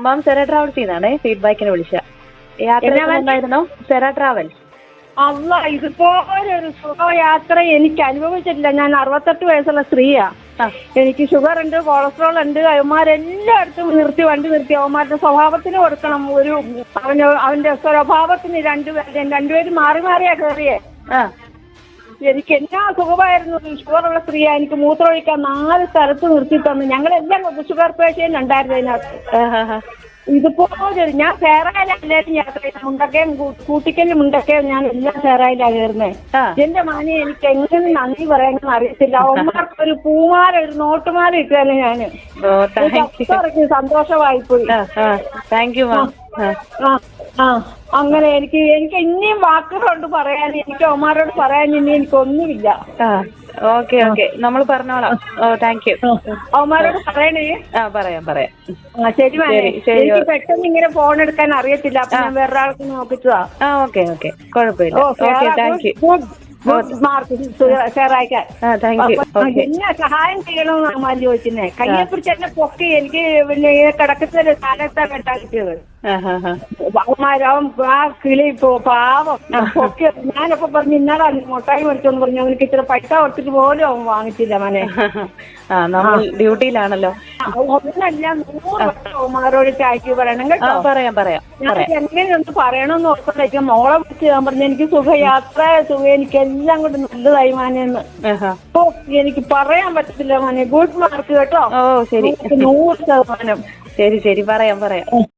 മാം സെറ ട്രാവൽസിൽ നിന്നാണേ ഫീഡ്ബാക്കിന് വിളിച്ച യാത്ര എന്തായിരുന്നു? സെറ ട്രാവൽസ്. അല്ല, ഇതുപോലൊരു സുഖയാത്ര എനിക്ക് അനുഭവിച്ചിട്ടില്ല. ഞാൻ 68 വയസ്സുള്ള സ്ത്രീയാ. എനിക്ക് ഷുഗർ ഉണ്ട്, കൊളസ്ട്രോൾ ഉണ്ട്. അവന്മാരെല്ലായിടത്തും വണ്ടി നിർത്തി അവന്മാരുടെ സ്വഭാവത്തിന് കൊടുക്കണം. അവന്റെ സ്വഭാവത്തിന് രണ്ടുപേരും മാറി മാറിയാ കയറിയേ. എനിക്ക് എന്നാ സുഖമായിരുന്നു. ഷുഗറുള്ള സ്ത്രീയാ. എനിക്ക് മൂത്രമൊഴിക്കാൻ 4 സ്ഥലത്ത് നിർത്തി തന്നു. ഞങ്ങളെല്ലാം ഷുഗർ പേഷ്യന്റ് ഉണ്ടായിരുന്നു അതിനകത്ത്. ഇതുപോലെ ഞാൻ സേറായിലായിരുന്നു യാത്ര ചെയ്തത്. മുണ്ടക്കയും കൂട്ടിക്കലും മുണ്ടക്കയും ഞാൻ എല്ലാം സേറായിലാണ് കയറുന്നത്. എന്റെ മാനെ എനിക്ക് എങ്ങനെ നന്ദി പറയാനൊന്നും അറിയത്തില്ല. അവന്മാർക്ക് ഒരു പൂമാല, ഒരു നോട്ടുമാല ഇട്ടാണ് ഞാന്. അത്രയ്ക്ക് സന്തോഷമായിപ്പോയി. അങ്ങനെ എനിക്ക് ഇനിയും വാക്കുകളുണ്ട് പറയാൻ. എനിക്ക് അവന്മാരോട് പറയാൻ ഇനി എനിക്കൊന്നുമില്ല. ഓക്കെ നമ്മൾ പറഞ്ഞോളാം. Thank you. അവന്മാരോട് പറയണേ. പറയാം. ശരി മാനേ. എനിക്ക് പെട്ടെന്ന് ഇങ്ങനെ ഫോൺ എടുക്കാൻ അറിയത്തില്ല. അപ്പൊ ഞാൻ വേറൊരാൾക്ക് നോക്കിച്ചതാ. ഓക്കെ കുഴപ്പമില്ല. Okay, thank you. എന്നെ സഹായം ചെയ്യണമെന്നാണ് അമ്മ ചോദിക്കുന്നേ. കയ്യെ പിടിച്ച് എന്നെ പൊക്കി. എനിക്ക് പിന്നെ കിടക്കുന്ന സ്ഥലത്താണ് കേട്ടാ കിട്ടിയത്. അവൻ ആ കിളി പാവം പൊക്കി. ഞാനപ്പോ പറഞ്ഞു ഇന്നാളാ മുട്ടായി മേടിച്ചോന്ന് പറഞ്ഞു. അവനക്ക് ഇത്ര പൈസ കൊടുത്തിട്ട് പോലും അവൻ വാങ്ങിച്ചില്ല മനെ. നമ്മൾ ഡ്യൂട്ടിയിലാണല്ലോ. ഒന്നല്ല 100 വട്ടം അവന്മാരോട് താങ്ക് പറയണം കേട്ടോ. പറയാം. ഞാൻ എങ്ങനെയൊന്ന് പറയണമെന്ന് ഓർക്കൊണ്ടിരിക്കും. മോളെ വിളിച്ച് ഞാൻ പറഞ്ഞു എനിക്ക് സുഖയാത്ര, എനിക്ക് എല്ലാം കൊണ്ട് നല്ലതായി മാനെന്ന്. അപ്പൊ എനിക്ക് പറയാൻ പറ്റത്തില്ല മാനെ. ഗുഡ് മാർക്ക് കേട്ടോ. 100%. ശരി പറയാം.